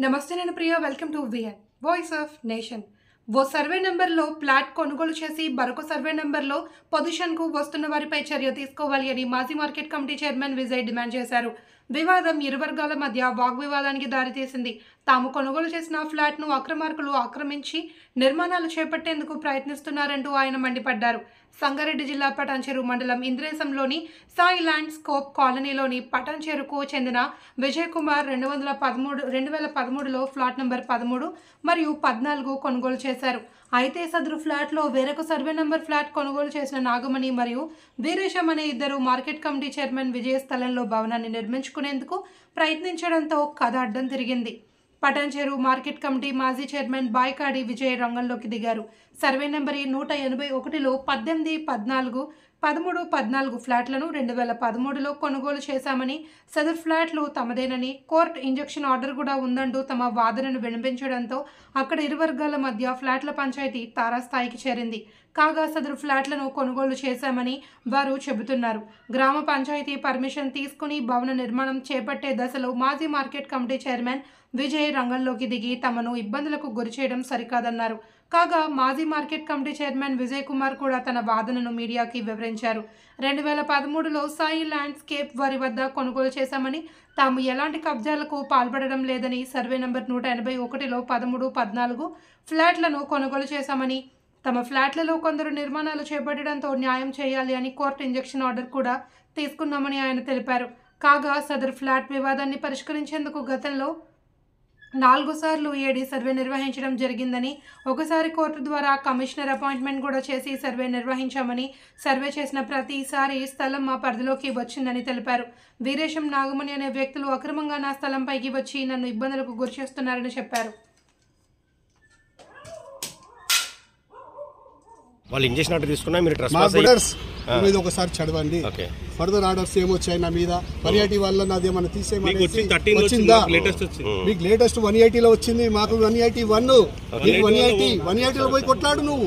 నమస్తే నేను Priya welcome to VN voice of nation. ఓ సర్వే నెంబర్లో ప్లాట్ కొనుగోలు చేసి మరొక సర్వే నెంబర్లో పొజిషన్కు వస్తున్న వారిపై చర్య తీసుకోవాలి అని మాజీ market committee chairman Vijay demand చేశారు. వివాదం ఇరు వర్గాల మధ్య వాగ్వివాదానికి దారితీసింది. తాము కొనుగోలు చేసిన ఫ్లాట్ను అక్రమార్కులు ఆక్రమించి నిర్మాణాలు చేపట్టేందుకు ప్రయత్నిస్తున్నారంటూ ఆయన మండిపడ్డారు. సంగారెడ్డి జిల్లా పటాన్చెరు మండలం ఇంద్రేశంలోని సాయి ల్యాండ్ స్కోప్ కాలనీలోని పటాన్చెరుకు చెందిన విజయ్ కుమార్ 2013లో ఫ్లాట్ నెంబర్ 13 మరియు 14 కొనుగోలు చేశారు. అయితే సదరు ఫ్లాట్లో వేరొక సర్వే నెంబర్ ఫ్లాట్ కొనుగోలు చేసిన నాగమణి మరియు వీరేశం అనే ఇద్దరు మార్కెట్ కమిటీ చైర్మన్ విజయ స్థలంలో భవనాన్ని నిర్మించుకునేందుకు ప్రయత్నించడంతో కథ అడ్డం తిరిగింది. పటాన్చెరు మార్కెట్ కమిటీ మాజీ చైర్మన్ బాయ్కాడి విజయ్ రంగంలోకి దిగారు. సర్వే నెంబర్ 181లో 18, 14, 13, 14 ఫ్లాట్లను 2013లో కొనుగోలు చేశామని, సదరు ఫ్లాట్లు తమదేనని, కోర్టు ఇంజక్షన్ ఆర్డర్ కూడా ఉందంటూ తమ వాదనను వినిపించడంతో అక్కడ ఇరు వర్గాల మధ్య ఫ్లాట్ల పంచాయతీ తారాస్థాయికి చేరింది. కాగా సదరు ఫ్లాట్లను కొనుగోలు చేశామని వారు చెబుతున్నారు. గ్రామ పంచాయతీ పర్మిషన్ తీసుకుని భవన నిర్మాణం చేపట్టే దశలో మాజీ మార్కెట్ కమిటీ చైర్మన్ విజయ్ రంగంలోకి దిగి తమను ఇబ్బందులకు గురిచేయడం సరికాదన్నారు. కాగా మాజీ market committee chairman Vijay Kumar కూడా తన వాదనను మీడియాకి వివరించారు. 2013లో సాయి ల్యాండ్స్కేప్ వారి వద్ద కొనుగోలు చేశామని, తాము ఎలాంటి కబ్జాలకు పాల్పడడం లేదని, సర్వే నంబర్ 181లో 13, 14 ఫ్లాట్లను కొనుగోలు చేశామని, తమ ఫ్లాట్లలో కొందరు నిర్మాణాలు చేపట్టడంతో న్యాయం చేయాలి అని కోర్టు ఇంజక్షన్ ఆర్డర్ కూడా తీసుకున్నామని ఆయన తెలిపారు. కాగా సదరు ఫ్లాట్ వివాదాన్ని పరిష్కరించేందుకు గతంలో 4 సార్లు ఏడీ సర్వే నిర్వహించడం జరిగిందని, ఒకసారి కోర్టు ద్వారా కమిషనర్ అపాయింట్మెంట్ కూడా చేసి సర్వే నిర్వహించామని, సర్వే చేసిన ప్రతిసారి స్థలం మా పరిధిలోకి వచ్చిందని తెలిపారు. వీరేశం, నాగమణి అనే వ్యక్తులు అక్రమంగా నా స్థలంపైకి వచ్చి నన్ను ఇబ్బందులకు గురిచేస్తున్నారని చెప్పారు. వాళ్ళు ఇంజక్షన్ ఆర్డర్ తీసుకున్నా మీరు మీద ఒకసారి చదవండి. ఫర్దర్ ఆర్డర్స్ ఏమొచ్చాయి నా మీద, 180 వల్ల నాది ఏమన్నా తీసేయమని వచ్చిందా? మీకు లేటెస్ట్ 180లో వచ్చింది, మాకు 181. మీకు 180లో పోయి కొట్లాడు నువ్వు.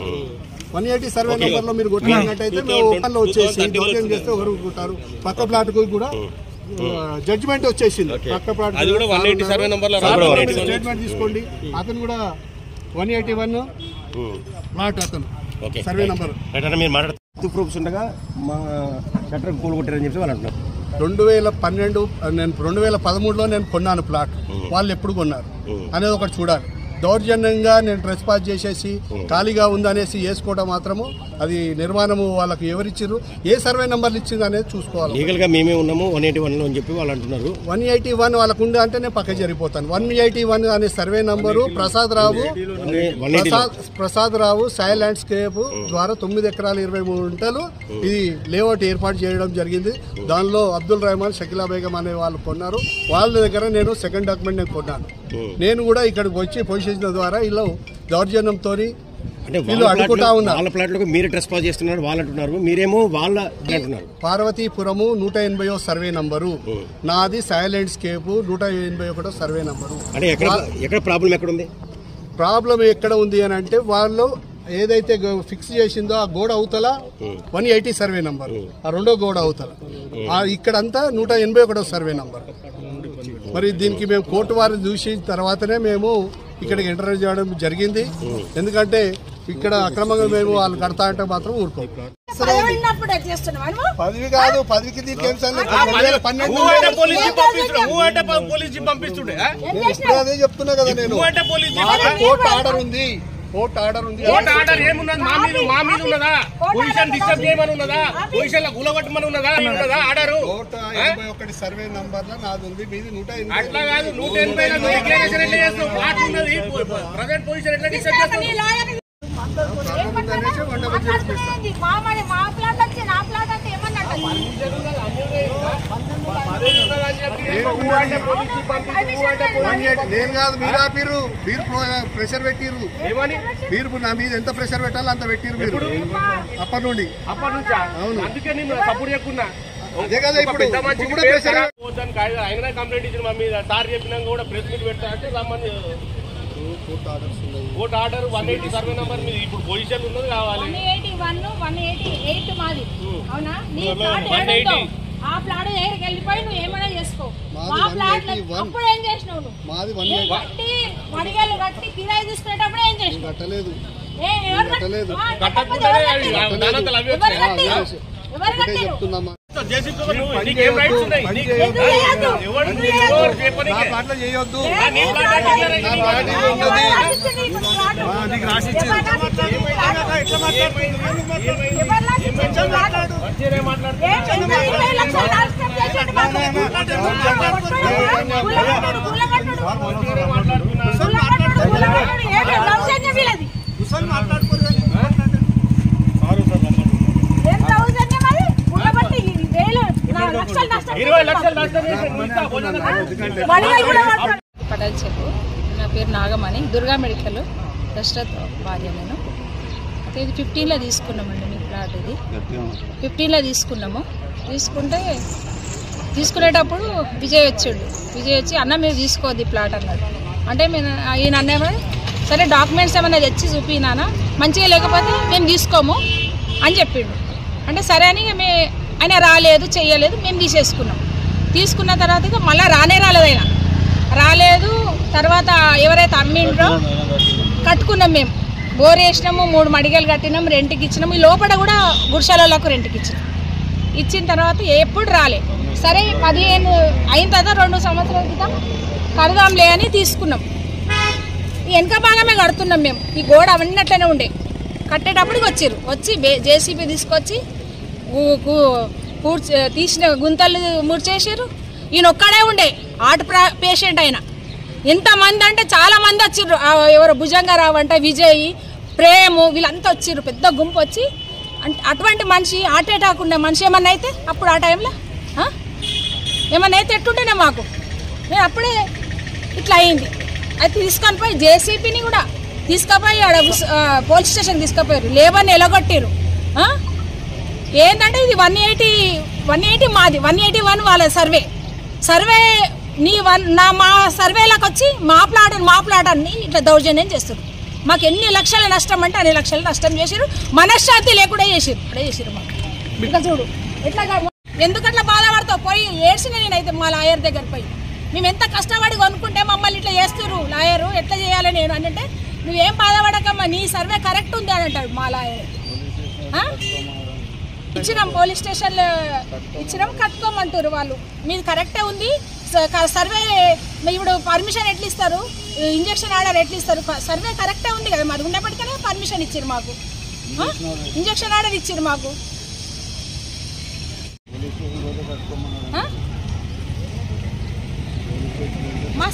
180 సర్వే నెంబర్ లో మీరు కొట్లాడినట్టయితే మేము ఓపెన్ లో వచ్చేసి దౌర్జన్యం చేస్తే ఎవరు కొట్టారు. పక్క ప్లాట్ కు కూడా జడ్జిమెంట్ వచ్చేసింది. పక్క ప్లాట్ స్టేట్మెంట్ తీసుకోండి. అతను కూడా 181 ప్లాట్ అతను సర్వే నంబర్ ప్రూఫ్స్ ఉండగా మా షట్టర్ కూలగొట్టారని చెప్పి వాళ్ళు అంటున్నారు. 2013లో నేను కొన్నాను ప్లాట్, వాళ్ళు ఎప్పుడు కొన్నారు అనేది ఒకటి చూడాలి. దౌర్జన్యంగా నేను ట్రెస్పాస్ చేసేసి ఖాళీగా ఉందనేసి వేసుకోవడం మాత్రము అది నిర్మాణము వాళ్ళకు ఎవరిచ్చారు, ఏ సర్వే నెంబర్లు ఇచ్చింది అనేది చూసుకోవాలి. లీగల్గా మేమే ఉన్నాము 181 అని చెప్పి వాళ్ళు అంటున్నారు. 181 వాళ్ళకు ఉండే అంటే నేను పక్క జరిగిపోతాను. 181 అనే సర్వే నంబరు ప్రసాద్ రావు సాయి ల్యాండ్స్కేప్ ద్వారా 9 ఎకరాల 23 గుంటలు ఇది లేఅవుట్ ఏర్పాటు చేయడం జరిగింది. దానిలో అబ్దుల్ రెహమాన్, షకీలా బేగం అనే వాళ్ళు కొన్నారు. వాళ్ళ దగ్గర నేను సెకండ్ డాక్యుమెంట్ నేను కొన్నాను. నేను కూడా ఇక్కడికి వచ్చి పొజిషన్ ద్వారా ఇలా దౌర్జన్యంతో అడుగుతా ఉన్నా. వాళ్ళ ప్లాట్లకు మీరు ట్రెస్పాస్ చేస్తున్నారు వాళ్ళు అంటున్నారు, మీరేమో వాళ్ళ అంటున్నారు. పార్వతీపురము 180 సర్వే నంబరు, నాది సాయి ల్యాండ్స్కేప్ 181 సర్వే నంబరు. అంటే ఎక్కడ ప్రాబ్లం ఎక్కడ ఉంది? ప్రాబ్లం ఎక్కడ ఉంది అని అంటే వాళ్ళు ఏదైతే ఫిక్స్ చేసిందో ఆ గోడ అవతల 180 సర్వే నంబర్, ఆ రెండో గోడ అవతల ఇక్కడంతా 181 సర్వే నంబర్. మరి దీనికి మేము కోర్టు వారిని చూసి తర్వాతనే మేము ఇక్కడికి ఎంటర్ చేయడం జరిగింది. ఎందుకంటే ఇక్కడ అక్రమంగా మేము వాళ్ళు కడతా అంటే మాత్రం ఊరుకోం. 10 కాదు, 10కి దీనికి ఏం సార్ అదే చెప్తున్నా కదా నేను. కోర్టు ఆర్డర్ ఉంది, కోర్టు ఆర్డర్ ఉంది. ఏమున్నది మా మీద ఉన్నదా? పొజిషన్ డిస్టర్బ్ చేయమని ఉన్నదా? పొజిషన్ కూలగొట్టమని ఉన్నదా? ఆర్డర్ 181 సర్వే నంబర్ లో నాది ఉంది, మీది 180. అట్లా కాదు, 180 ప్రజెంట్ పొజిషన్ ఎట్లా డిస్టర్బ్ చేస్తావు? నేను కాదు, మీరు ఆపిర్రు, మీరు ప్రెషర్ పెట్టిర్రు. మీరు నా మీద ఎంత ప్రెషర్ పెట్టాలో అంత పెట్టిర్రు మీరు అప్పటి నుండి. అవును, అందుకే నేను సపోర్ట్ చెప్పుకున్నా. అదే కదా ఇప్పుడు ఆయన కంప్లైంట్ ఇచ్చిన మా మీద సార్ చెప్పినాక కూడా ప్రెస్ మీట్ పెడతా అంటే రమ్మని కోర్టు ఆర్డర్ 180 సర్వే నంబర్ మీద ఇప్పుడు పొజిషన్ ఉన్నది కావాలి. 181, 188 మాది. అవునా? ఆ ప్లాట్ దగ్గరికి వెళ్ళిపోయి నువ్వు ఏమైనా చేసుకో. మా ప్లాట్ అప్పుడు ఏం చేసినావు నువ్వు? మాది కట్టి మడిగలు కట్టి కిరాయి తీసుకునేటప్పుడు ఏం చేసినావు? కట్టలేదు. చేయొద్దు నీకు రాసిచ్చి పటేల్ చెక్కు. నా పేరు నాగమణి, దుర్గా మెడికల్ దశరథ్ భార్య నేను. అయితే ఇది 15లో తీసుకున్నామండి. మీ ప్లాట్ ఇది 15లో తీసుకున్నాము. తీసుకునేటప్పుడు విజయ్ వచ్చి అన్న మీరు తీసుకోవద్దు ప్లాట్ అన్నాడు. అంటే మేము ఈయన అన్నేమో సరే డాక్యుమెంట్స్ ఏమైనా తెచ్చి చూపినానా, మంచిగా లేకపోతే మేము తీసుకోము అని చెప్పిండు. అంటే సరే అని ఆయన రాలేదు, చెయ్యలేదు, మేము తీసుకున్న తర్వాత ఇక మళ్ళీ రాలేదు. తర్వాత ఎవరైతే అమ్మిండ్రో కట్టుకున్నాం, మేము బోర్ వేసినాము, 3 మడిగలు కట్టినాము, రెంట్కి ఇచ్చినాము. ఈ లోపల కూడా గుడిసెలకు రెంట్కి ఇచ్చిన తర్వాత ఎప్పుడు రాలే. సరే 15 అయిన తర్వాత 2 సంవత్సరాల క్రితం కడదాంలే అని తీసుకున్నాం. ఈ వెనక భాగమే కడుతున్నాం మేము. ఈ గోడ అవన్నట్లనే ఉండే. కట్టేటప్పటికి వచ్చి జేసీబీ తీసుకొచ్చి తీసిన గుంతలు ముడిచేసారు. ఈయన ఒక్కడే ఉండే హార్ట్ పేషెంట్ అయినా. ఎంతమంది అంటే చాలా మంది వచ్చిర్రు. ఎవరు భుజంగారావు అంటే విజయ్, ప్రేము, వీళ్ళంతా వచ్చిర్రు, పెద్ద గుంపు వచ్చి. అటువంటి మనిషి హార్ట్ అటాక్ ఉండే మనిషి ఏమన్నా అయితే అప్పుడు ఆ టైంలో ఏమన్నా అయితే ఎట్టుంటేనే మాకు నేను అప్పుడే ఇట్లా అయింది. అయితే తీసుకొని పోయి జేసీబీని కూడా తీసుకుపోయి ఆడ పోలీస్ స్టేషన్ తీసుకుపోయారు. లేబర్ని ఎలగొట్టారు. ఏంటంటే ఇది 180 మాది, 181 వాళ్ళ సర్వే మా సర్వేలకు వచ్చి మా ప్లాట్ అన్ని ఇట్లా దౌర్జన్యం చేస్తారు. మాకు ఎన్ని లక్షల నష్టం అంటే అన్ని లక్షల నష్టం చేసారు. మనశ్శాంతి లేకుండా చేసారు మాకు. ఇట్లా చూడు ఎట్లా ఎందుకట్లా బాధపడతావు? పోయి ఏడ్చిన నేనైతే మా లాయర్ దగ్గర పోయి మేము ఎంత కష్టపడి కొనుక్కుంటే మమ్మల్ని ఇట్లా చేస్తారు లాయరు, ఎట్లా చేయాలి నేను అని అంటే నువ్వేం బాధపడకమ్మా, నీ సర్వే కరెక్ట్ ఉంది అని అంటాడు మా లాయర్. ఇచ్చినాం పోలీస్ స్టేషన్లో ఇచ్చినాం, కట్టుకోమంటారు వాళ్ళు. మీది కరెక్టే ఉంది సర్వే, ఇప్పుడు పర్మిషన్ ఎట్లా ఇస్తారు, ఇంజక్షన్ ఆర్డర్ ఎట్లా ఇస్తారు, సర్వే కరెక్టే ఉంది కదా మరి. ఉన్నప్పటికనే పర్మిషన్ ఇచ్చారు మాకు, ఇంజక్షన్ ఆర్డర్ ఇచ్చారు మాకు. మా